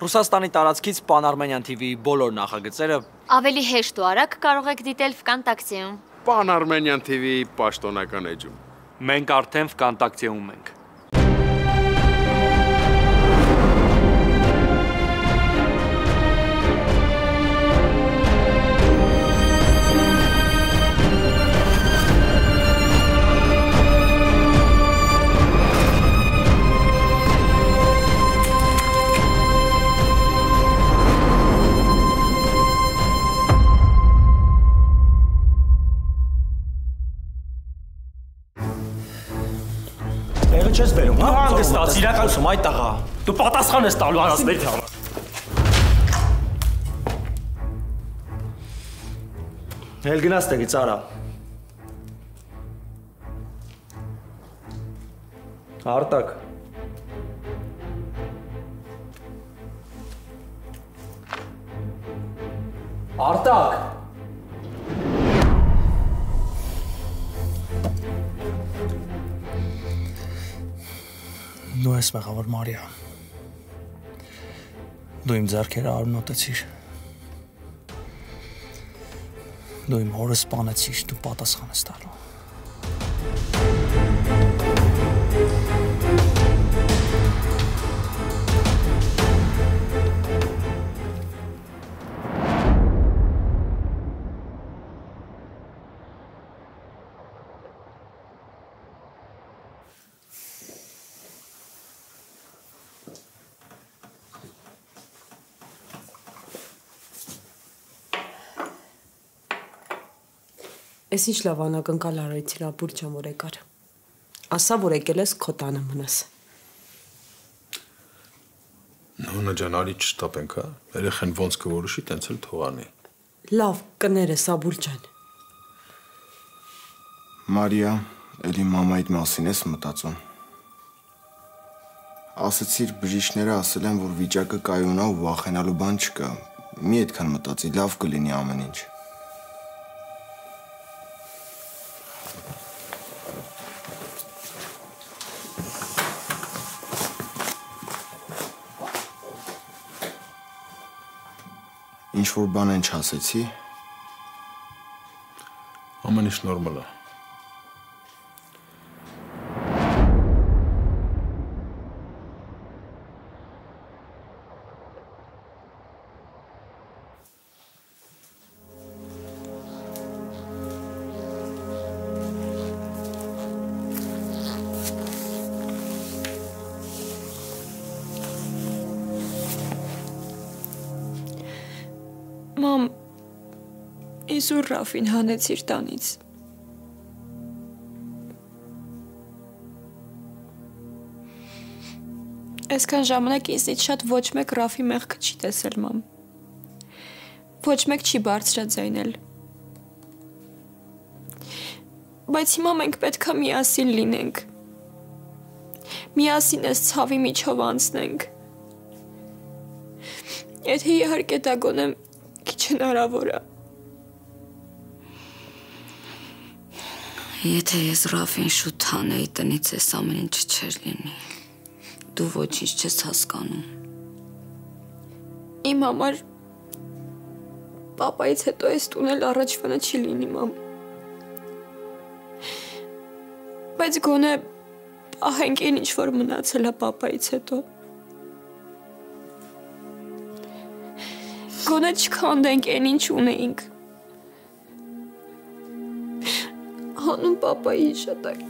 Ռուսաստանի տարածքից Pan-Armenian TV-ի բոլոր նախագծերը ավելի հեշտ ու արագ կարող եք դիտել Վկանտակցիում։ Pan-Armenian TV-ի պաշտոնական էջում։ Մենք արդեն Վկանտակցիում ենք։ Չես բերում, հա, հանգստաց, իրականում այդ տղա։ Դու պատասխան ես տալու հարազների համար։ Էլ գնաց տեղից արա։ Արտակ։ Արտակ։ Դու ես մեղավոր Մարիա, դու իմ ձեռքերը արյունոտեցիր, դու իմ հորը սպանեցիր, դու պատասխան ես տալու։ Ես ինչ լավ անակնկալ արեցիր ապուր ջան, որ եկար։ Ասա, որ եկել ես քո տանը մնաս։ Նոնա ջան, արի չշտապենք, հա։ Երեխան ոնց կորոշի, տենց էլ թողանի։ Լավ, կներես ապուր ջան։ Մարիա, էլի մամայիդ մասին ես մտածում։ Ասացիր բժիշկները ասել են, որ վիճակը կայունա ու վախենալու բան չկա։ Մի այդքան մտածի, լավ կլինի ամեն ինչ։ Ինչ-որ բան են չասեցի։ Ամեն ինչ նորմալ է։ Մամ, իզուր Ռաֆին հանեցիր տանից։ Այսքան ժամանակ ինձնից շատ ոչ մեկ Ռաֆի մեղքը չի տեսել, մամ։ Ոչ մեկ չի բարձրաձայնել։ Բայց հիմա մենք պետք է միասին լինենք։ Միասին այս ցավի միջով անցնենք։ Եթե իհարկե դա գոնե քիչ հնարավոր է։ Եթե ես Ռաֆին շուտ հանեի տնից, այս ամեն ինչ չէր լինի։ Դու ոչինչ չես հասկանում։ Իմ համար պապայից հետո այս տունել առաջվանը չի լինի, մամ։ Բայց գոնե ահենք այն ինչ որ մնացել է պապայից հետո։ Գոնե չքանդենք այն ինչ ունեինք։ Հանուն պապայի հիշատակ։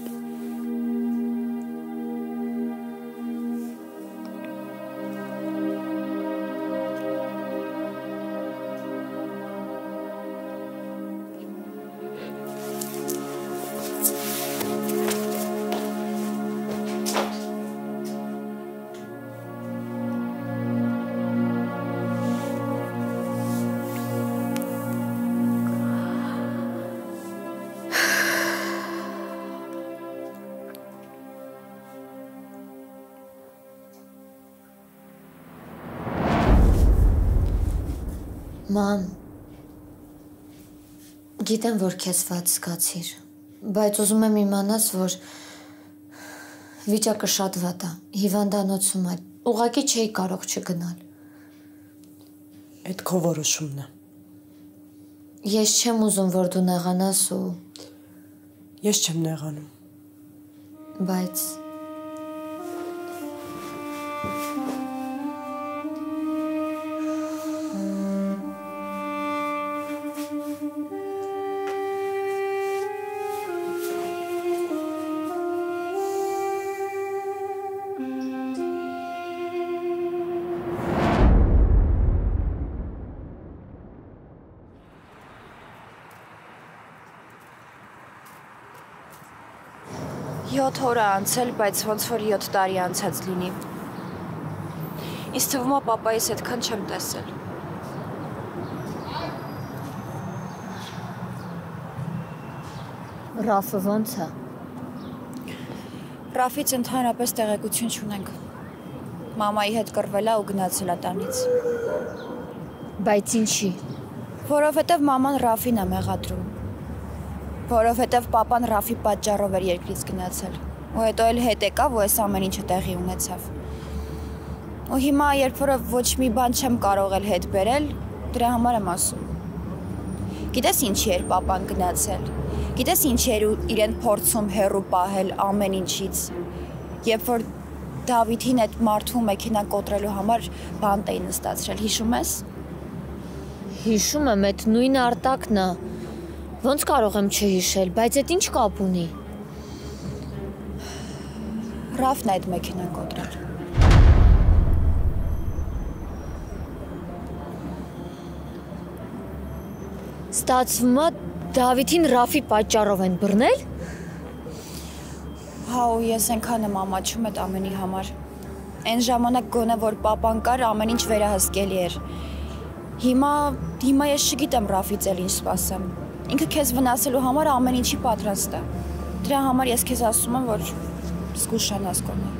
Մամ, գիտեմ, որ քեզ վատ զգացիր, բայց ուզում եմ իմանաս, որ վիճակը շատ վատ է, հիվանդանոցում է, ուղղակի չէի կարող չգնալ։ Այդ քո որոշումն է։ Ես չեմ ուզում, որ դու նեղանաս ու Ես չեմ նեղանում։ բայց Յոթ օր է անցել, բայց ոնց որ 7 տարի անցած լինի։ Ինձ թվում է պապայիս այդքան չեմ տեսել։ Ռաֆը ոնց է։ Ռաֆից ընդհանրապես տեղեկություն չունենք։ Մամայի հետ կռվել է ու գնացել է տանից։ Բայց ինչի։ Որովհետև մաման Ռաֆին է մեղադրում։ Որովհետև պապան Ռաֆի պատճառով էր երկրից գնացել։ Ու հետո էլ հետ եկավ ու այս ամեն ինչը տեղի ունեցավ։ Ու հիմա երբ որ ոչ մի բան չեմ կարող էլ հետ բերել, դրա համար եմ ասում։ Գիտես ինչի էր պապան գնացել։ Գիտես ինչի էր իրեն փորձում հեռու պահել ամեն ինչից։ Երբ որ Դավիթին այդ մարդու մեքենան կոտրելու համար բանտ էին նստացրել, հիշում ես։ Հիշում եմ, այդ նույն արտակն է։ Ոնց կարող եմ չհիշել, բայց այդ ինչ կապ ունի։ Ռաֆն այդ մեքենան կոտրել։ Ստացվում է Դավիթին Ռաֆի պատճառով են բռնել։ Հա, ու ես այնքան եմ ամաչում այդ ամենի համար։ Այն ժամանակ գոնե որ պապան կար, ամեն ինչ վերահսկելի էր։ Հիմա ես չգիտեմ Ռաֆից էլ ինչ սպասեմ։ Ինքը քեզ վնասելու համար ամեն ինչի պատրաստ է։ Դրա համար ես քեզ ասում եմ, որ զգուշանաս գոնե։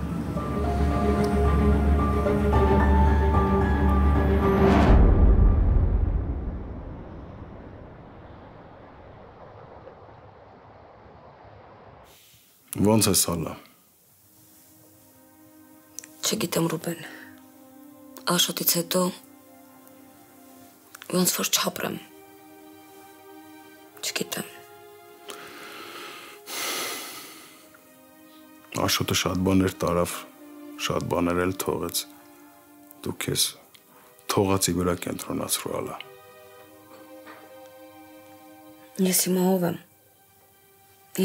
Ոնց է սալը։ Չգիտեմ Ռուբեն։ Աշոտից հետո ոնց որ չապրեմ։ Չգիտեմ։ Աշոտը շատ բաներ տարավ, շատ բաներ էլ թողեց։ Դու քեզ թողածի վրա կենտրոնացրու ալա։ Ես հիմա ով եմ։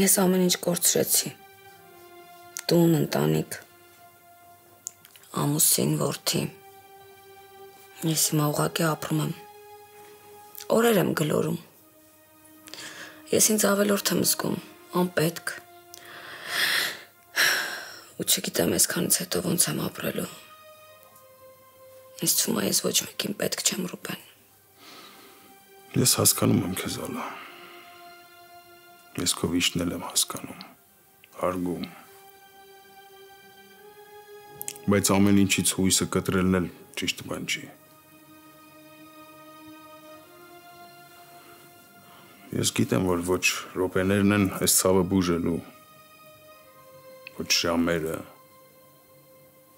Ես ամեն ինչ կորցրեցի։ Տուն, ընտանիք, ամուսին, որդի։ Ես հիմա ուղղակի ապրում եմ։ Օրեր եմ գլորում։ Ես ինձ ավելորդ եմ զգում, անպետք։ Ու չգիտեմ այսքանից հետո ոնց եմ ապրելու։ Ինձ թվում է ես ոչ մեկին պետք չեմ Ռուբեն։ Ես հասկանում եմ քեզ ալա։ Ես քո վիշտն եմ հասկանում, հարգում։ Բայց ամեն ինչից հույսը կտրելն էլ ճիշտ բան չի։ Ես գիտեմ, որ ոչ րոպեներն են այս ցավը բուժելու, ոչ ժամերը,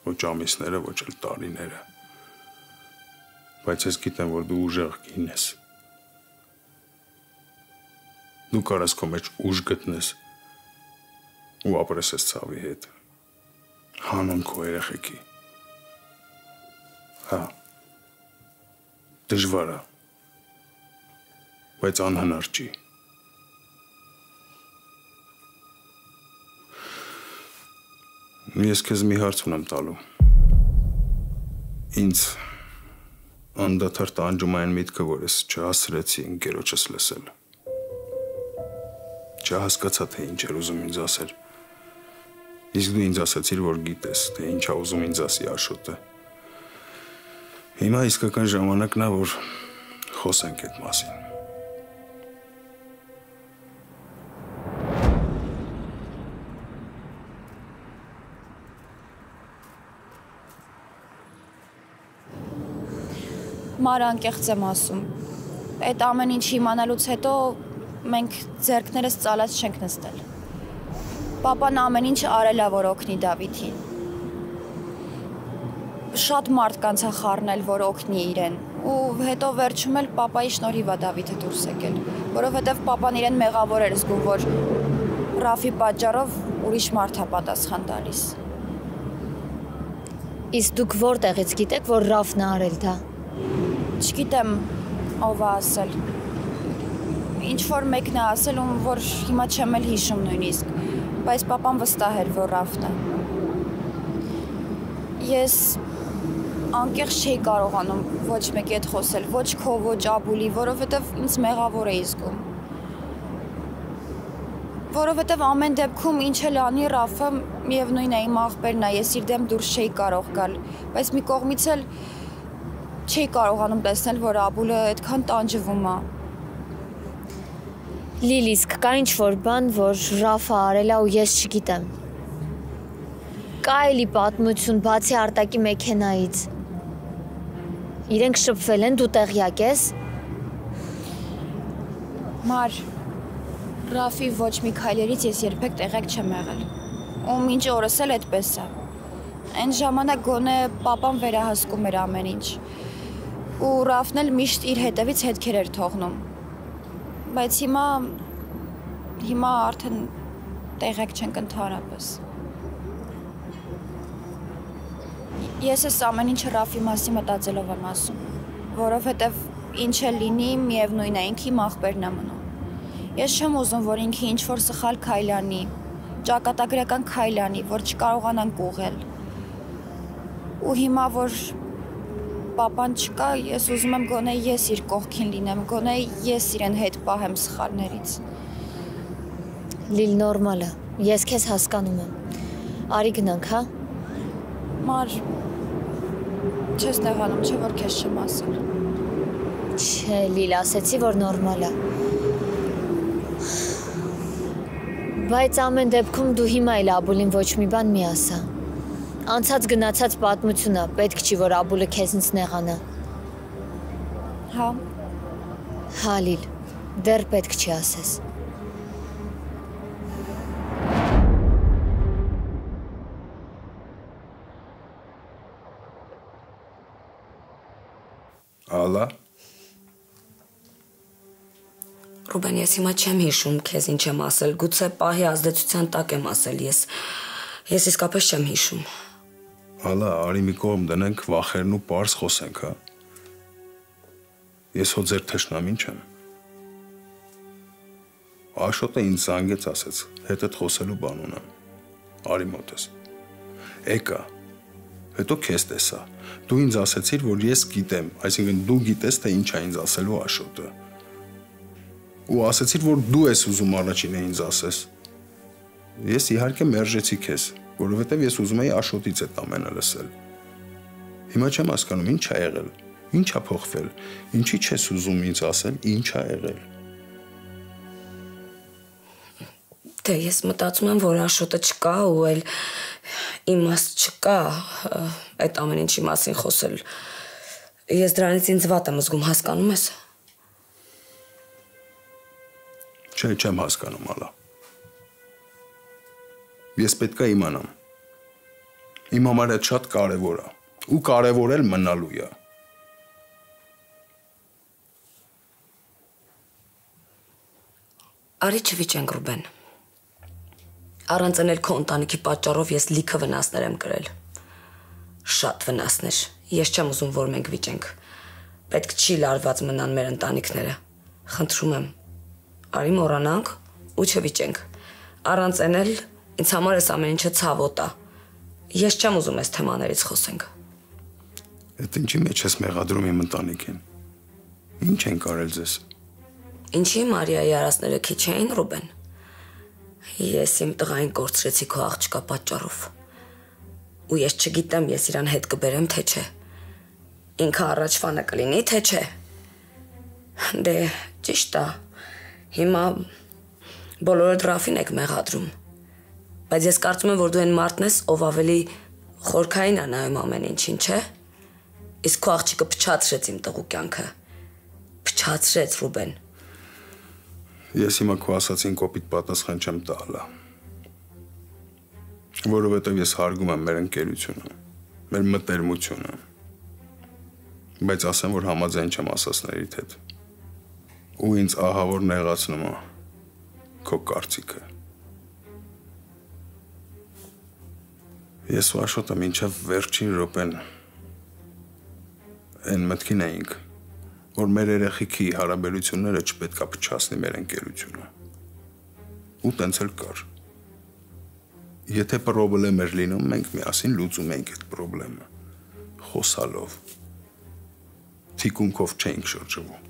ոչ ամիսները, ոչ էլ տարիները։ Բայց ես գիտեմ, որ դու ուժեղ կին ես։ Դու կարաս քո մեջ ուժ գտնես ու ապրես այս ցավի հետ։ Հանուն քո երեխեքի։ Հա։ Դժվար է, բայց անհնար չի։ Ես քեզ մի հարց ունեմ տալու։ Ինձ անդադար տանջում այն միտքը, որ ես չհասցրեցի ընկերոջս լսել։ Չհասկացա, թե ինչ էր ուզում ինձ ասել։ Իսկ դու ինձ ասացիր, որ գիտես, թե ինչ է ուզում ինձ ասի Աշոտը։ Հիմա իսկական ժամանակն է, որ խոսենք այդ մասին։ Մարը անկեղծ եմ ասում։ Այդ ամեն ինչ իմանալուց հետո մենք ձեռքներս ծալած չենք նստել։ Պապան ամեն ինչ արել է, որ օգնի Դավիթին։ շատ մարդկանց է խառնել, որ օգնի իրեն։ Ու հետո վերջում էլ պապայի շնորհիվ է Դավիթը դուրս եկել, որովհետև պապան իրեն մեղավոր էր զգում, որ Ռաֆի պատճառով ուրիշ մարդ է պատասխան տալիս։ Իսկ դուք որտեղից գիտեք, որ Ռաֆն է արել դա։ Չգիտեմ ով է ասել։ Ինչ որ մեկն է ասել, որ հիմա չեմ էլ հիշում նույնիսկ, բայց պապան վստահ էր, որ Ռաֆն է։ Ես անկեղծ չէի կարողանում ոչ մեկի հետ խոսել, ոչ քո, ոչ Աբուլի, որովհետև ինձ մեղավոր էի զգում։ Որովհետև ամեն դեպքում ինչ էլ անի Ռաֆը, միևնույն է իմ աղբերն է, ես իր դեմ դուրս չէի կարող գալ, բայց մի կողմից էլ չէի կարողանում տեսնել, որ Աբուլը այդքան տանջվում է։ Լիլ, իսկ կա ինչ-որ բան, որ Ռաֆը արել է ու ես չգիտեմ։ Կա էլի պատմություն բացի Արտակի մեքենայից։ Իրենք շփվել են, դու տեղյակ ես։ Մար, Ռաֆի ոչ մի քայլերից ես երբեք տեղյակ չեմ եղել։ Ու մինչ օրս էլ այդպես է։ Այն ժամանակ գոնե պապան վերահսկում էր ամեն ինչ։ Ու Ռաֆն էլ միշտ իր հետևից հետքեր էր թողնում։ Բայց հիմա արդեն տեղյակ չենք ընդհանրապես։ Ես այս ամեն ինչը Ռաֆի մասի մտածելով եմ ասում, որովհետև ինչ էլ լինի, միևնույն է, ինքը իմ աղբերն է մնում։ Ես չեմ ուզում, որ ինքը ինչ-որ սխալ քայլ անի, ճակատագրական քայլ անի, որ չկարողանանք ուղղել։ Ու հիմա, որ պապան չկա, ես ուզում եմ գոնե ես իր կողքին լինեմ, գոնե ես իրեն հետ պահեմ սխալներից։ Լիլ, նորմալ է, ես քեզ հասկանում եմ։ Արի գնանք, հա։ Մար, չես նեղանում, չէ՞ որ քեզ չեմ ասել։ Չէ, Լիլ, ասեցի, որ նորմալ է։ Բայց ամեն դեպքում դու հիմա էլ Աբուլին ոչ մի բան մի ասա։ Անցած գնացած պատմություն է, պետք չի, որ Աբուլը քեզնից նեղանա։ Հա։ Հա, Լիլ, դեռ պետք չի ասես։ Ալա։ Ռուբեն, ես հիմա չեմ հիշում քեզ ինչ եմ ասել, գուցե պահի ազդեցության տակ եմ ասել, ես իսկապես չեմ հիշում։ Ալա, արի մի կողմ դնենք, վախերն ու պարզ խոսենք, հա։ Ես հո ձեր թշնամին չեմ։ Աշոտը ինձ զանգեց, ասեց, հետդ խոսելու բան ունեմ։ Արի մոտ ես։ Եկա։ Հետո քեզ տեսա։ Դու ինձ ասեցիր, որ ես գիտեմ, այսինքն դու գիտես, թե ինչ է ինձ ասելու Աշոտը։ Ու ասեցիր, որ դու ես ուզում առաջինը ինձ ասես։ Ես իհարկե մերժեցի քեզ, որովհետև ես ուզում էի Աշոտից այդ ամենը լսել։ Հիմա չեմ հասկանում, ինչ ա եղել, ինչ ա փոխվել, ինչի չես ուզում ինձ ասել, ինչ ա եղել։ Դե ես մտածում եմ, որ Աշոտը չկա ու էլ իմաստ չկա այդ ամեն ինչի մասին խոսել։ Ես դրանից ինձ վատ եմ զգում, հասկանում ես։ Չէ, չեմ հասկանում, Ալա։ Ես պետք է իմանամ։ Իմ համար այդ շատ կարևոր է, ու կարևոր էլ մնալու է։ Արի չվիճենք, Ռուբեն։ Առանց էլ քո ընտանիքի պատճառով ես լիքը վնասներ եմ կրել։ Շատ վնասներ։ Ես չեմ ուզում, որ մենք վիճենք։ Պետք չի լարված մնան մեր ընտանիքները։ Խնդրում եմ։ Արի մոռանանք ու չվիճենք։ Առանց էլ ինձ համար էս ամեն ինչը ցավոտ է։ Ես չեմ ուզում այս թեմաներից խոսենք։ Այդ ինչի մեջ ես մեղադրում իմ ընտանիքին։ Ինչ են կարել ձեզ։ Ինչի Մարիայի արածները քիչ էին, Ռուբեն։ Ես իմ տղային կորցրեցի քո աղջկա պատճառով։ Ու ես չգիտեմ, ես իրան հետ կբերեմ, թե չէ։ Ինքը առաջվանը կլինի, թե չէ։ Դե, ճիշտ է։ Հիմա բոլորը Ռաֆին եք մեղադրում։ Բայց ես կարծում եմ, որ դու այն մարդն ես, ով ավելի խորքային է նայում ամեն ինչին, չէ։ Իսկ քո աղջիկը փչացրեց իմ տղու կյանքը։ Փչացրեց, Ռուբեն։ Ես հիմա քո ասացին կոպիտ պատասխան չեմ տալա։ Որովհետև ես հարգում եմ մեր ընկերությունը, մեր մտերմությունը։ Բայց ասեմ, որ համաձայն չեմ ասածներիդ հետ։ Ու ինձ ահա որ նեղացնում է քո կարծիքը։ Ես ու Աշոտը մինչև վերջին րոպեն այն մտքին էինք, որ մեր երեխիքի հարաբերությունները չպետք է փչացնի մեր ընկերությունը։ Ու տենց էլ կար։ Եթե պրոբլեմ էր լինում, մենք միասին լուծում էինք այդ պրոբլեմը, խոսալով, թիկունքով չէինք շրջվում։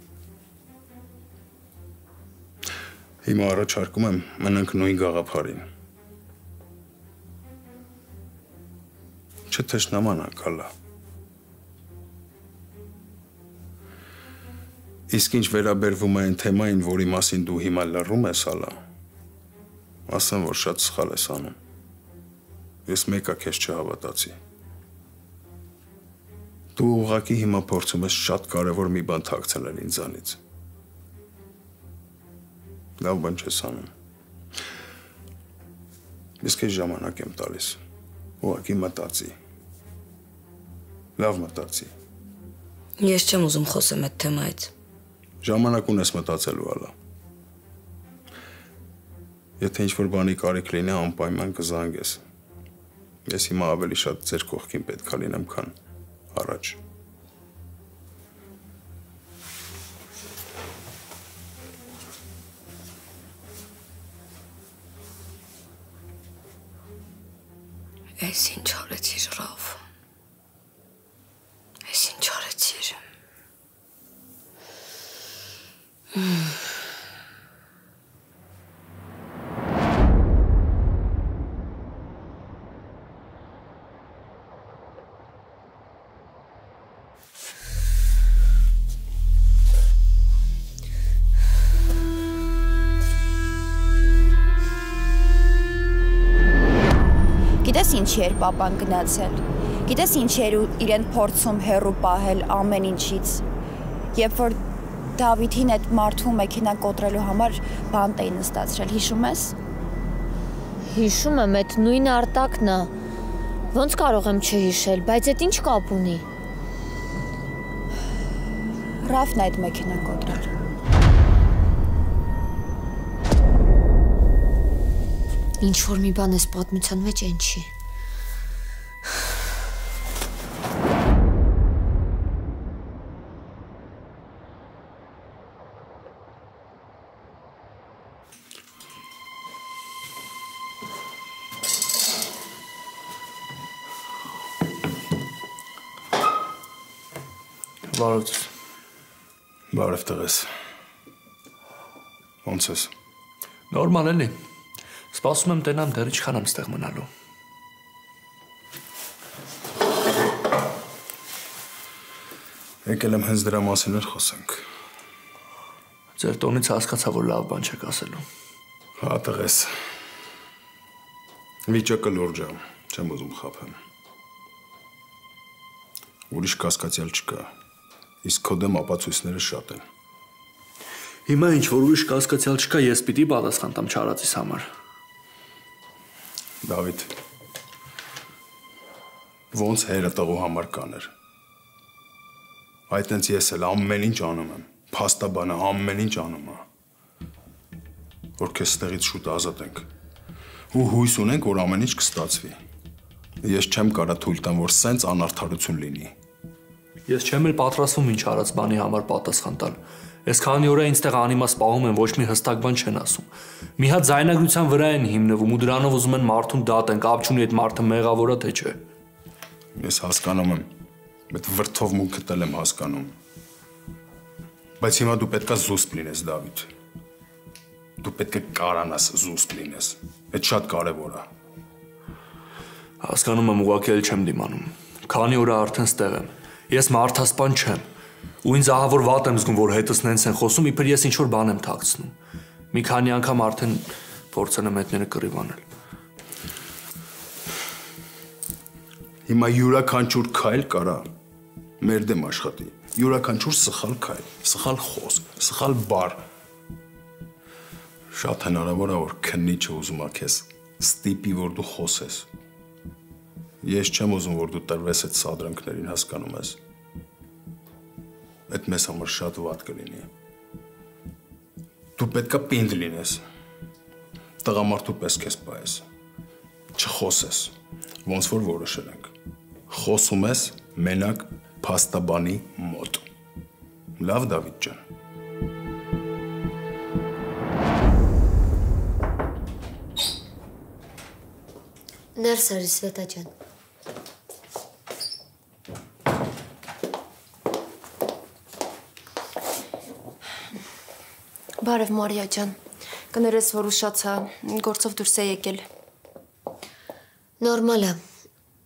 Հիմա առաջարկում եմ մնանք նույն գաղափարին։ Չթշնամանանք, հալա։ Իսկ ինչ վերաբերվում է այն թեմային, որի մասին դու հիմա լռում ես, հալա, ասեմ, որ շատ սխալ ես անում։ Ես մեկը քեզ չհավատացի։ Դու ուղղակի հիմա փորձում ես շատ կարևոր մի բան թաքցնել ինձանից։ Լավ բան չես անում։ Ես քեզ ժամանակ եմ տալիս։ Ուղղակի մտածի։ Լավ մտածի։ Ես չեմ ուզում խոսեմ այդ թեմայից։ Ժամանակ ունես մտածելու, հալա։ Եթե ինչ-որ բանի կարիք լինի, անպայման կզանգես։ Ես հիմա ավելի շատ ձեր կողքին պետք է լինեմ, քան առաջ։ Ես ինչ արեցիր, Ռաֆ։ Ես ինչ արեցիր։ Գիտես ինչի էր պապան գնացել։ Գիտես ինչի էր իրեն փորձում հեռու պահել ամեն ինչից։ Երբ որ Դավիթին այդ մարդու մեքենա կոտրելու համար բանտ էին նստացրել, հիշում ես։ Հիշում եմ, այդ նույն արտակն է։ Ոնց կարող եմ չհիշել, բայց այդ ինչ կապ ունի։ Ռաֆն է այդ մեքենա կոտրել։ Ինչ որ մի բան ես պատմության մեջ այն չի։ Բարև ձեզ։ Բարև տղես։ Ոնց ես։ Նորմալ էլի։ Սպասում եմ տենամ դեռ ինչքան եմ ստեղ մնալու։ Եկել եմ հենց դրա մասին էլ խոսենք։ Ձեր տոնից հասկացա, որ լավ բան չեք ասելու։ Հա, տղես։ Վիճակը լուրջ է, չեմ ուզում խաբեմ։ Ուրիշ կասկածյալ չկա, իսկ քո դեմ ապացույցները շատ են։ Հիմա ինչ որ ուրիշ կասկածյալ չկա, ես պիտի պատասխան տամ չարածիս համար։ Դավիթ, ոնց հերը տղու համար կաներ։ Այդտենց ես էլ ամեն ինչ անում եմ, փաստաբանը ամեն ինչ անում եմ, որ քեզ ստեղից շուտ ազատենք, ու հույս ունենք, որ ամեն ինչ կստացվի։ Ես չեմ կարա թույլ տամ, որ սենց անարդարություն լինի։ Ես չեմ էլ պատրաստվում ինչ արած բանի համար պատասխան տալ։ Ես քանի օր է ինձ անիմաց պահում եմ, ոչ մի հստակ բան չեն ասում։ Մի հատ ձայնագրության վրա են հիմնվում ու դրանով ուզում են մարդուն դատեն, կապ չունի այդ մարդը մեղավոր է թե չէ։ Ես հասկանում եմ, այդ վրդով մունքդ եմ հասկանում։ Բայց հիմա դու պետքա զուսպ լինես, Դավիթ։ Դու պետք է կարանաս զուսպ լինես։ Այդ շատ կարևոր է։ Հասկանում եմ, ուղղակի էլ չեմ դիմանում։ Քանի օր է արդեն ստեղ եմ։ Ես մարդասպան չեմ։ Ու ինձ ահա որ վատ եմ զգում, որ հետս նենց են խոսում, իբր ես ինչ որ բան եմ թաքցնում։ Մի քանի անգամ արդեն փորձել եմ հետները կռիվ անել։ Հիմա յուրաքանչյուր քայլ կարա մեր դեմ աշխատի։ Յուրաքանչյուր սխալ քայլ, սխալ խոսք, սխալ բառ։ Շատ հնարավոր է որ քննիչը ուզում է քեզ ստիպի, որ դու խոսես։ Ես չեմ ուզում, որ դու տրվես այդ սադրանքներին, հասկանում ես։ Այդ մեզ համար շատ վատ կլինի։ Դու պետքա պինդ լինես։ Տղամարդու պես քեզ պահես։ Չխոսես, ոնց որ որոշել ենք։ Խոսում ես մենակ փաստաբանի մոտ։ Լավ, Դավիթ ջան։ Ներս արի, Սվետա ջան։ Բարև Մարիա ջան, կներես, որ ուշացա, գործով դուրս է եկել։ Նորմալ է,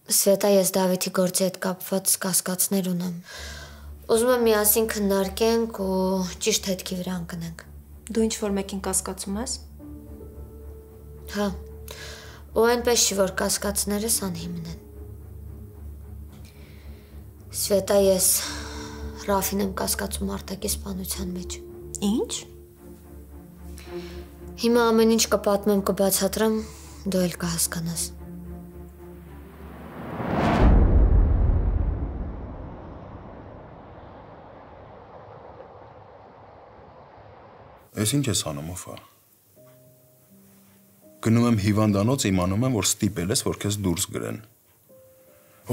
Սվետա, ես Դավիթի գործի հետ կապված կասկածներ ունեմ։ Ուզում եմ միասին քննարկենք ու ճիշտ հետքի վրա ընկնենք։ Դու ինչ-որ մեկին կասկածում ես։ Հա, ու այնպես չի, որ կասկածներս անհիմն են։ Սվետա, ես Ռաֆին եմ կասկածում արտակի սպանության մեջ։ Ինչ։ Հիմա ամեն ինչ կպատմեմ, կբացատրեմ, դու էլ կհասկանաս։ Ես ինչ ես անում, ով է։ Գնում եմ հիվանդանոց, իմանում եմ, որ ստիպել ես, որ քեզ դուրս գրեն։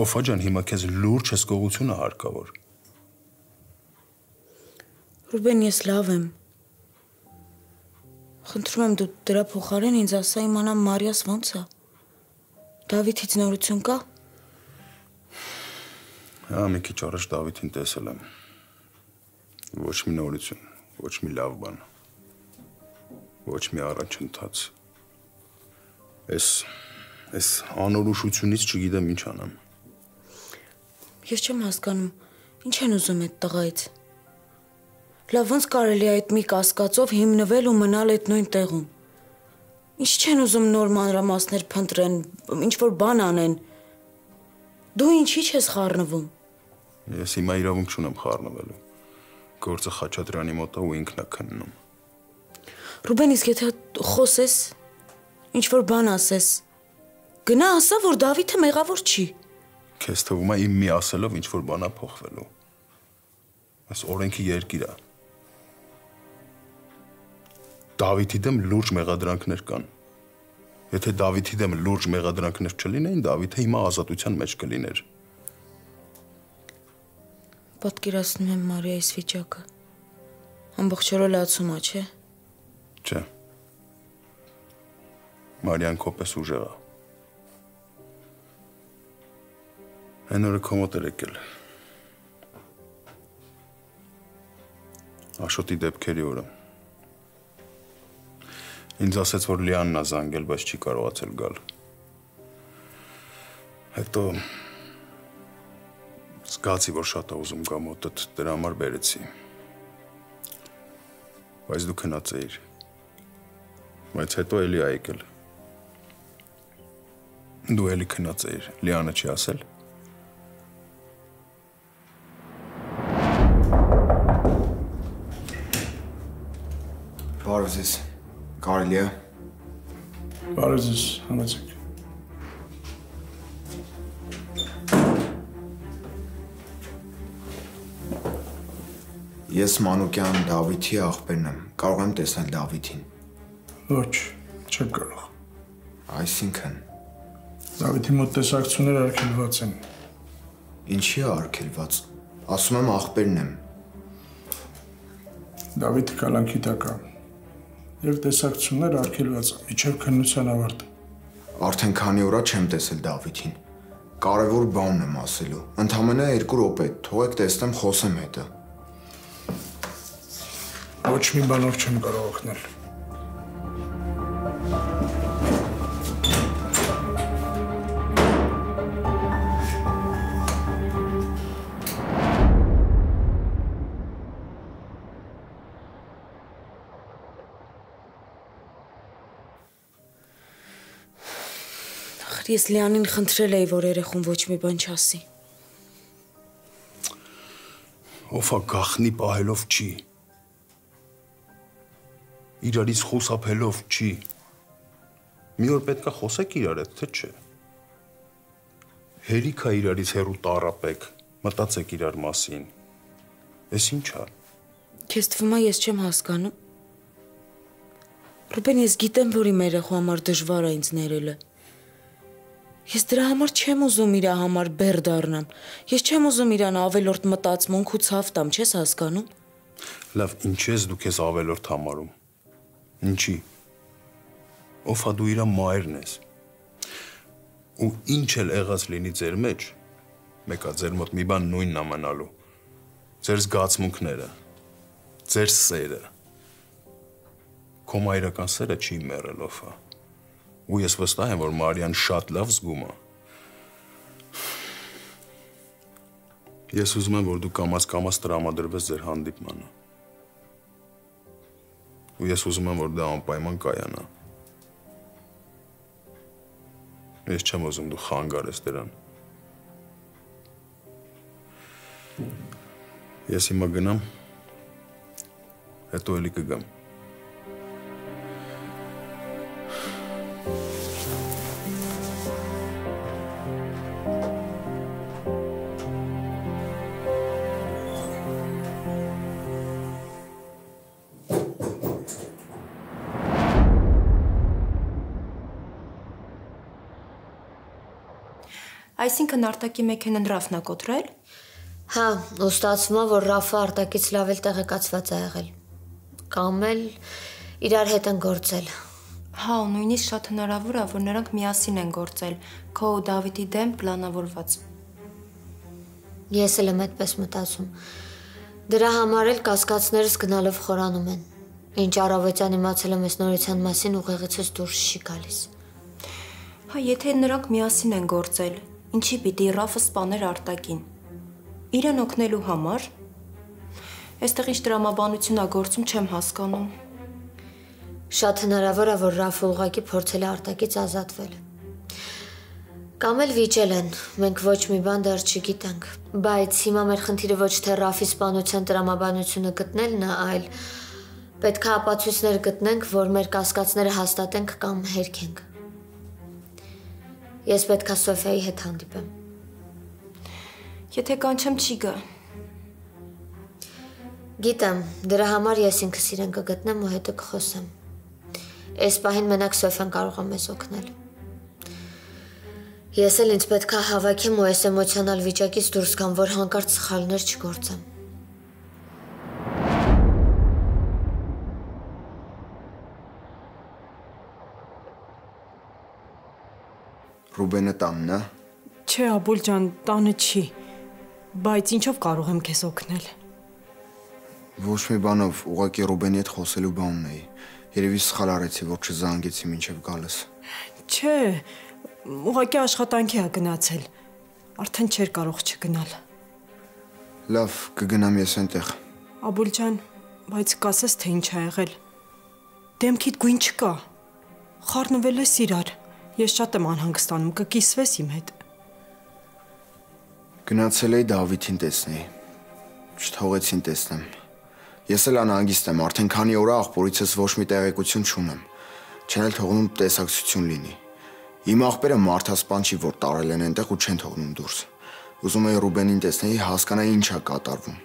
Օֆա ջան, հիմա քեզ լուրջ հսկողությունը հարկավոր։ Ռուբեն, ես լավ եմ։ Խնդրում եմ դու դրա փոխարեն ինձ ասա իմանամ Մարիաս ոնց է։ Դավիթից նորություն կա։ Հա, մի քիչ առաջ Դավիթին տեսել եմ։ Ոչ մի նորություն, ոչ մի լավ բան։ Ոչ մի առաջընթաց։ Այս անորոշությունից չգիտեմ ինչ անեմ։ Ես չեմ հասկանում, ինչ են ուզում այդ տղայից։ Լավ, ոնց կարելի է այդ մի կասկածով հիմնվել ու մնալ այդ նույն տեղում։ Ինչ չեն ուզում նոր մանրամասներ փնտրեն, ինչ-որ բան անեն։ Դու ինչի՞ չես խառնվում։ Ես հիմա իրավունք չունեմ խառնվելու։ Գործը Խաչատրյանի մոտ է ու ինքն է քննում։ Ռուբեն, իսկ եթե խոսես, ինչ-որ բան ասես, գնա ասա, որ Դավիթը մեղավոր չի։ Քեզ թվում է իմ մի ասելով ինչ-որ բան է փոխվելու։ Այս օրենքի երկիր է։ Դավիթի դեմ լուրջ մեղադրանքներ կան։ Եթե Դավիթի դեմ լուրջ մեղադրանքներ չլինեին, Դավիթը հիմա ազատության մեջ կլիներ։ Պատկերացնում եմ Մարիայիս վիճակը։ Ամբողջ օրը լացում է, չէ։ Չէ։ Մարիան քո պես ուժեղ է։ Այն օրը քո մոտ էր եկել։ Աշոտի դեպքերի օրը։ Ինձ ասեց, որ Լիանն է զանգել, բայց չի կարողացել գալ։ Հետո զգացի, որ շատ է ուզում գա մոտդ, դրա համար բերեցի։ Բայց դու քնած էիր։ Բայց հետո էլի ա եկել։ Դու էլի քնած էիր, Լիանը չի ասել։ Բարև ձեզ, կարելի է։ Բարև ձեզ, համեցեք։ Ես Մանուկյան Դավիթի աղբերն եմ, կարող եմ տեսնել Դավիթին։ Ոչ, չեք կարող։ Այսինքն։ Դավիթի մոտ տեսակցություններ արգելված են։ Ինչի է արգելված։ Ասում եմ աղբերն եմ։ Դավիթը կալանքի տակ է։ Եվ տեսակցություններ արգելված են, մինչև քննության ավարտը։ Արդեն քանի օր չեմ տեսել Դավիթին։ Կարևոր բան եմ ասելու։ Ընդամենը 2 րոպե, թողեք տեսնեմ, խոսեմ հետը։ Ոչ մի բանով չեմ կարող օգնել։ Ես Լիանին խնդրել էի, որ երեխուն ոչ մի բան չասի։ Ով է գախնի պահելով չի։ Իրարից խուսափելով չի։ Մի օր պետք է խոսեք իրար հետ, թե չէ։ Հերիքա իրարից հեռու տառապեք, մտածեք իրար մասին։ Էս ի՞նչ է։ Քեզ թվում է ես չեմ հասկանում։ Ռուբեն, ես գիտեմ, որ իմ երեխու համար դժվար է ինձ ներելը։ Ես դրա համար չեմ ուզում իր համար բեռ դառնամ։ Ես չեմ ուզում իրան ավելորդ մտածմունք ու ցավ տամ, չես հասկանում։ Լավ, ինչ ես դու քեզ ավելորդ համարում։ Ինչի։ Ով է դու իր մայրն ես։ Ու ինչ էլ եղած լինի ձեր մեջ, մեկա ձեր մոտ մի բան նույնն է մնալու։ Ձեր զգացմունքները, ձեր սերը։ Քո մայրական սերը չի մեռելով է։ Ու ես վստահ եմ, որ Մարիան շատ լավ զգում է։ Ես ուզում եմ, որ դու կամաց տրամադրվես ձեր հանդիպմանը։ Ու ես ուզում եմ, որ դա անպայման կայանա։ Ես չեմ ուզում դու խանգարես դրան։ Ես հիմա գնամ, հետո էլի կգամ։ Այսինքն Արտակի մեքենան Ռաֆն է կոտրել։ Հա, ու ստացվում է, որ Ռաֆը Արտակից լավ էլ տեղեկացված է եղել։ Կամ էլ իրար հետ են գործել։ Հա, ու նույնիսկ շատ հնարավոր է, որ նրանք միասին են գործել, քո ու Դավիթի դեմ պլանավորված։ Ես էլ եմ այդպես մտածում։ Դրա համար էլ կասկածներս գնալով խորանում են։ Ինչ առավոտյան իմացել եմ այս նորության մասին, ուղեղիցս դուրս չի գալիս։ Հա, եթե նրանք միասին են գործել, ինչի պիտի Ռաֆը սպաներ Արտակին։ Իրեն օգնելու համար։ Այստեղ ինչ դրամաբանություն է գործում, չեմ հասկանում։ Շատ հնարավոր է, որ Ռաֆը ուղղակի փորձել է Արտակից ազատվել։ Կամ էլ վիճել են, մենք ոչ մի բան դեռ չգիտենք, բայց հիմա մեր խնդիրը ոչ թե Ռաֆի սպանության տրամաբանությունը գտնելն է, այլ պետք է ապացույցներ գտնենք, որ մեր կասկածները հաստատենք կամ հերքենք։ Ես պետք է Սոֆիայի հետ հանդիպեմ։ Եթե կանչեմ չի գա։ Գիտեմ, դրա համար ես ինքս իրեն կգտնեմ ու հետը կխոսեմ։ Այս պահին մենակ Սոֆյան կարող է մեզ օգնել։ Ես էլ ինձ պետք է հավաքեմ ու այս էմոցիոնալ վիճակից դուրս գամ, որ հանկարծ սխալներ չգործեմ։ Ռուբենը տանն է։ Չէ, Աբուլ ջան, տանը չի, բայց ինչով կարող եմ քեզ օգնել։ Ոչ մի բանով, ուղղակի Ռուբենի հետ խոսելու բան ունեի։ Երևի սխալ արեցի, որ չզանգեցի մինչև գալս։ Չէ, ուղղակի աշխատանքի է գնացել։ Արդեն չէր կարող չգնալ։ Լավ, կգնամ ես այնտեղ։ Աբուլ ջան, բայց կասես թե ինչ ա եղել։ Դեմքիդ գույն չկա։ Խառնվել ես իրար։ Ես շատ եմ անհանգստանում, կկիսվես իմ հետ։ Գնացել էի Դավիթին տեսնեի։ Չթողեցին տեսնեմ։ Ես էլ անհանգիստ եմ, արդեն քանի օր աղբորիցս ոչ մի տեղեկություն չունեմ։ Չեն էլ թողնում տեսակցություն լինի։ Իմ աղբերը մարդասպան չի, որ տարել են այնտեղ ու չեն թողնում դուրս։ Ուզում էի Ռուբենին տեսնեի, հասկանայի ինչ ա կատարվում։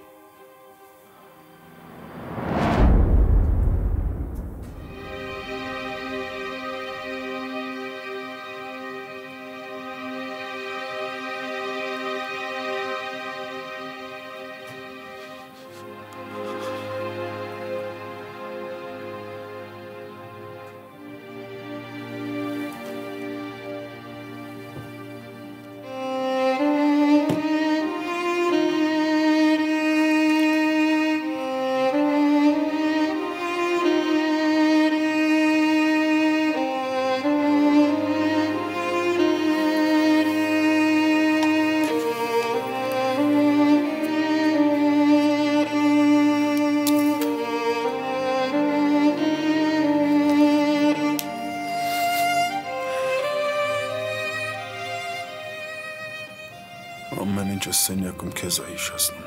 Ամեն ինչը սենյակում քեզ է հիշեցնում։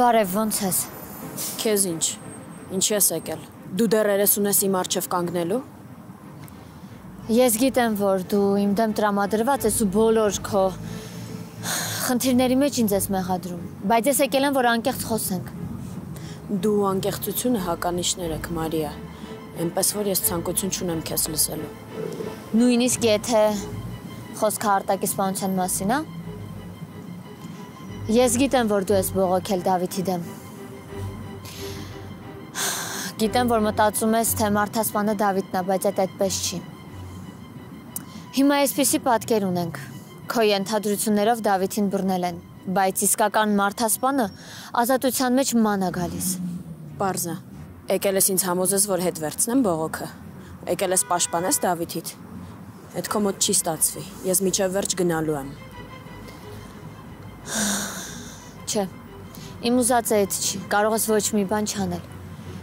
Բարև, ոնց ես։ Քեզ ինչ։ Ինչ ես եկել։ Դու դեռ երես ունես իմ առջև կանգնելու։ Ես գիտեմ, որ դու իմ դեմ տրամադրված ես ու բոլոր քո խնդիրների մեջ ինձ ես մեղադրում, բայց ես եկել եմ, որ անկեղծ խոսենք։ Դու անկեղծությունը հականիշներ եք, Մարիա, այնպես որ ես ցանկություն չունեմ քեզ լսելու։ Նույնիսկ եթե խոսքը արտակի սպանության մասին է։ Ես գիտեմ, որ դու ես բողոքել Դավիթի դեմ։ Գիտեմ, որ մտածում ես, թե մարդասպանը Դավիթն է, բայց այդպես չի։ Հիմա այսպիսի պատկեր ունենք։ Քո ենթադրություններով Դավիթին բռնել են, բայց իսկական մարդասպանը ազատության մեջ ման է գալիս։ Պարզ է։ Եկել ես ինձ համոզես, որ հետ վերցնեմ բողոքը։ Եկել ես պաշտպանես Դավիթիդ։ Այդ քո մոտ չի ստացվի։ Ես միջև վերջ գնալու եմ։ Չէ։ Իմ ուզածը այդ չի։ Կարող ես ոչ մի բան չանել։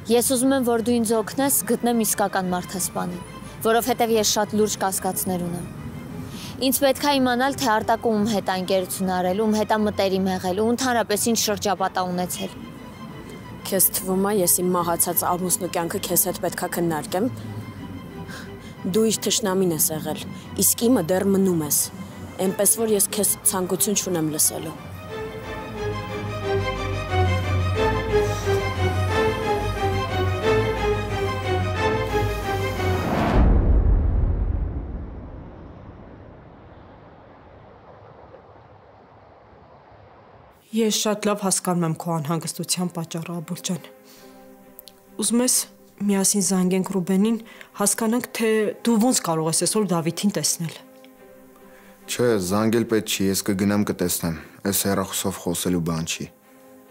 Ես ուզում եմ, որ դու ինձ օգնես գտնեմ իսկական մարդասպանին, որովհետև ես շատ լուրջ կասկածներ ունեմ։ Ինձ պետք է իմանալ, թե Արտակը ում հետ անկերություն արել, ում հետ մտերիմ եղել ու ընդհանրապես ինչ շրջապատ է ունեցել։ Քեզ թվում է, ես իմ մահացած ամուսնու կյանքը քեզ հետ պետքա քննարկեմ։ Դու իր թշնամին ես եղել, իսկ իմը դեռ մնում ես։ Էնպես որ ես քեզ ցանկություն չունեմ լսելու։ Ես շատ լավ հասկանում եմ քո անհանգստության պատճառը, Աբուլ ջան։ Ուզում ես միասին զանգենք Ռուբենին, հասկանանք, թե դու ոնց կարող ես այսօր Դավիթին տեսնել։ Չէ, զանգել պետք չի, ես կգնամ կտեսնեմ։ Այս հեռախոսով խոսելու բան չի։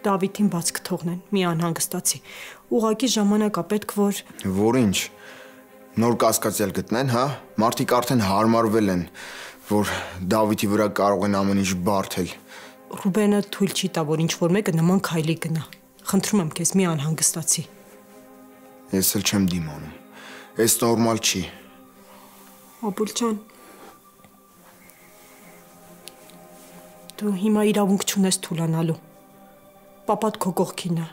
Դավիթին բաց կթողնեն, մի անհանգստացի։ Ուղղակի ժամանակ է պետք, որ… Որ ինչ։ Նոր կասկածյալ գտնեն, հա։ Մարդիկ արդեն հարմարվել են, որ Դավիթի վրա կարող են ամեն ինչ բարթել։ Ռուբենը թույլ չի տա, որ ինչ-որ մեկը նման քայլի գնա։ Խնդրում եմ քեզ, մի անհանգստացի։ Ես էլ չեմ դիմանում։ Այս նորմալ չի։ Աբուլ ջան, դու հիմա իրավունք չունես թուլանալու։ Պապատ քո կողքին է։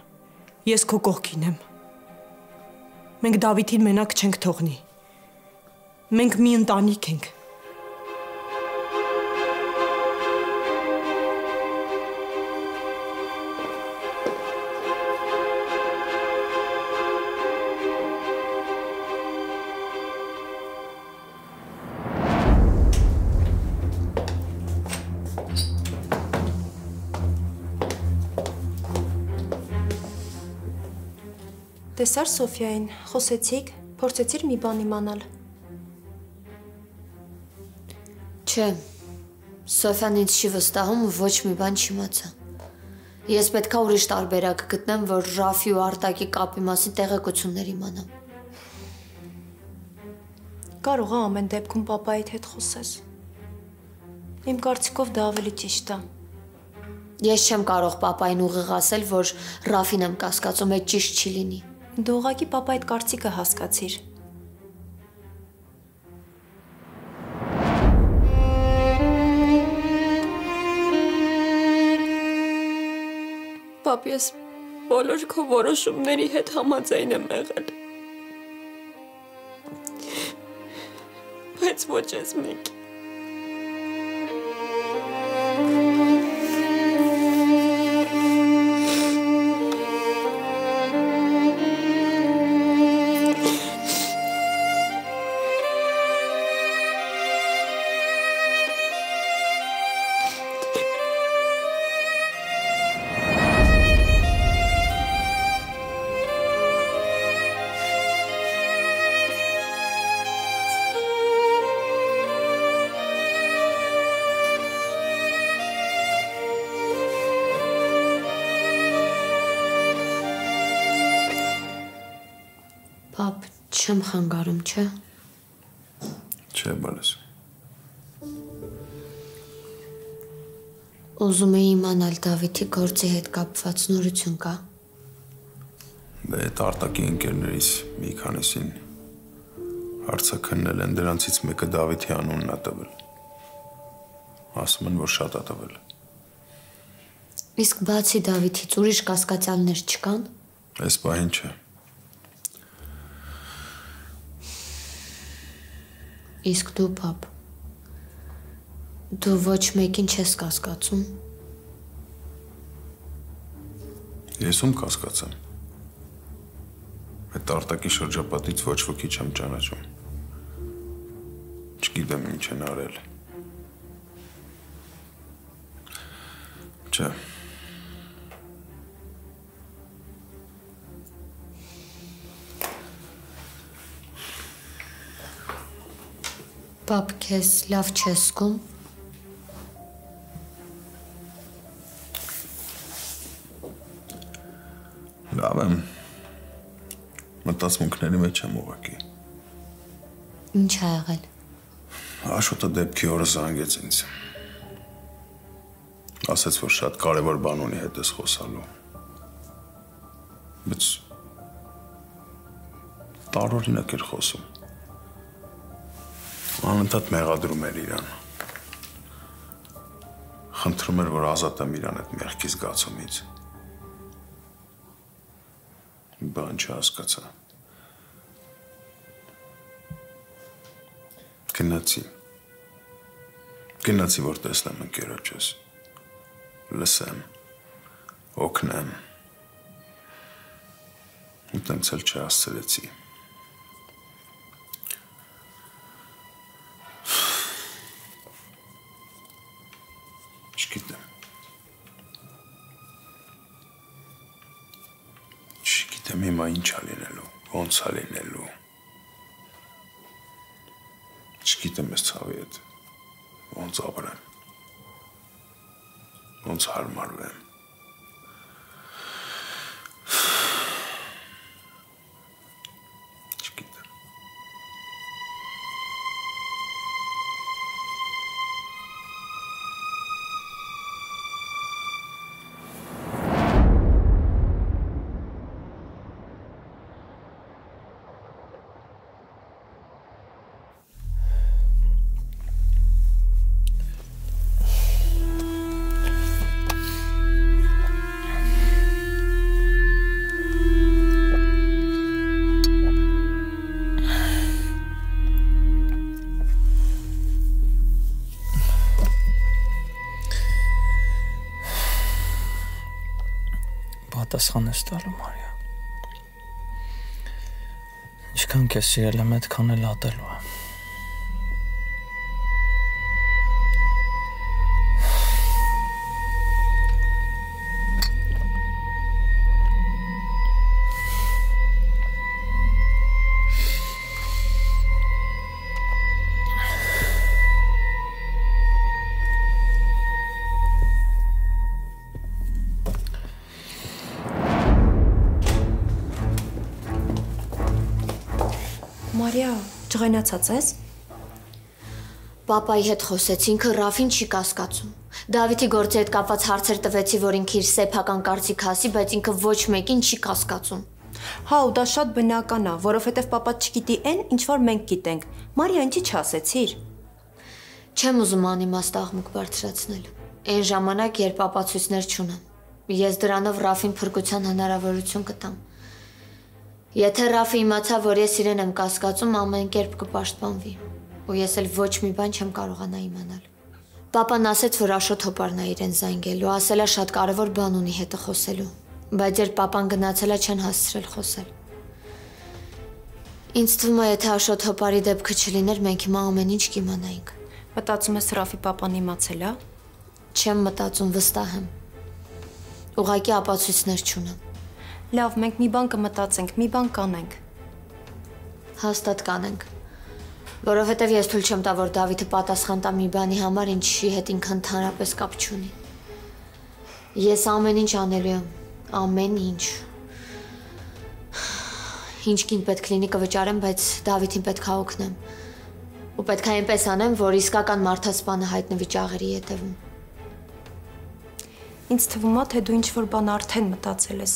Ես քո կողքին եմ։ Մենք Դավիթին մենակ չենք թողնի։ Մենք մի ընտանիք ենք։ Տեսար Սոֆիային, խոսեցիք, փորձեցիր մի բան իմանալ։ Չէ, Սոֆյան ինձ չի վստահում ու ոչ մի բան չիմացա։ Ես պետքա ուրիշ տարբերակ գտնեմ, որ Ռաֆի ու Արտակի կապի մասին տեղեկություններ իմանամ։ Կարող է ամեն դեպքում պապայիդ հետ խոսես։ Իմ կարծիքով դա ավելի ճիշտ է։ Ես չեմ կարող պապային ուղիղ ասել, որ Ռաֆին եմ կասկածում, այդ ճիշտ չի լինի։ Դու ուղղակի պապայիդ կարծիքը հասկացիր։ Պապ, ես բոլոր քո որոշումների հետ համաձայն եմ եղել։ Բայց ոչ ես մեկի։ Պապ, չեմ խանգարում, չէ։ Չէ, բալես։ Ուզում էի իմանալ Դավիթի գործի հետ կապված նորություն կա։ Դե այդ Արտակի ընկերներից մի քանիսին հարցաքննել են, դրանցից մեկը Դավիթի անունն է տվել։ Ասում են, որ շատ է տվել։ Իսկ բացի Դավիթից ուրիշ կասկածյալներ չկան։ Այս պահին չէ։ Իսկ դու, պապ, դու ոչ մեկին չես կասկածում։ Ես ում կասկածեմ։ Այդ արտակի շրջապատից ոչ ոքի չեմ ճանաչում։ Չգիտեմ ինչ են արել։ Չէ։ Պապ, քեզ լավ չես զգում։ Լավ եմ։ Մտածմունքների մեջ եմ ուղղակի։ Ինչ ա եղել։ Աշոտը դեպքի օրը զանգեց ինձ։ Ասաց, որ շատ կարևոր բան ունի հետ ես խոսալու։ Բայց տարօրինակ էր խոսում։ Անընդհատ մեղադրում էր իրան։ Խնդրում էր, որ ազատեմ իրան այդ մեղքի զգացումից։ Բան չհասկացա։ Գնացի, որ տեսնեմ ընկերոջս, լսեմ, օգնեմ։ Ու տենց էլ չհասցրեցի։ Չգիտեմ հիմա ինչ ա լինելու, ոնց ա լինելու։ Չգիտեմ ես ցավի հետ ոնց ապրեմ, ոնց հարմարվեմ։ Չգիտեմ։ Պատասխան ես տալու, Մարիա։ Ինչքան քեզ սիրել եմ, այդքան էլ ատելու եմ։ Մարիա, ջղայնացած ես։ Պապայի հետ խոսեց, ինքը Ռաֆին չի կասկածում։ Դավիթի գործի հետ կապված հարցեր տվեցի, որ ինքը իր սեփական կարծիք ասի, բայց ինքը ոչ մեկին չի կասկածում։ Հա, ու դա շատ բնական է, որովհետև պապա չգիտի այն, ինչ որ մենք գիտենք։ Մարիա, ինչի չասեցիր։ Չեմ ուզում անիմաստ աղմուկ բարձրացնել։ Այն ժամանակ, երբ ապացույցներ չունեմ, ես դրանով Ռաֆին փրկության հնարավորություն կտամ։ Եթե Ռաֆը իմացա, որ ես իրեն եմ կասկածում, ամեն կերպ կպաշտպանվի, ու ես էլ ոչ մի բան չեմ կարողանա իմանալ։ Պապան ասեց, որ Աշոտ հոպարն է իրեն զանգել ու ասել է շատ կարևոր բան ունի հետը խոսելու, բայց երբ պապան գնացել է, չեն հասցրել խոսել։ Ինձ թվում է, եթե Աշոտ հոպարի դեպքը չլիներ, մենք հիմա ամեն ինչ կիմանայինք։ Մտածում ես Ռաֆի պապան իմացել է։ Չեմ մտածում, վստահ եմ։ Ուղղակի ապացույցներ չունեմ։ Լավ, մենք մի բան կմտածենք, մի բան կանենք։ Հաստատ կանենք։ Որովհետև ես թույլ չեմ տա, որ Դավիթը պատասխան տա մի բանի համար, ինչի հետ ինքը ընդհանրապես կապ չունի։ Ես ամեն ինչ անելու եմ, ամեն ինչ։ Ինչ կին պետք լինի կվճարեմ, բայց Դավիթին պետք է օգնեմ։ Ու պետք է այնպես անեմ, որ իսկական մարդասպանը հայտնվի ճաղերի ետևում։ Ինձ թվում է, թե դու ինչ-որ բան արդեն մտածել ես։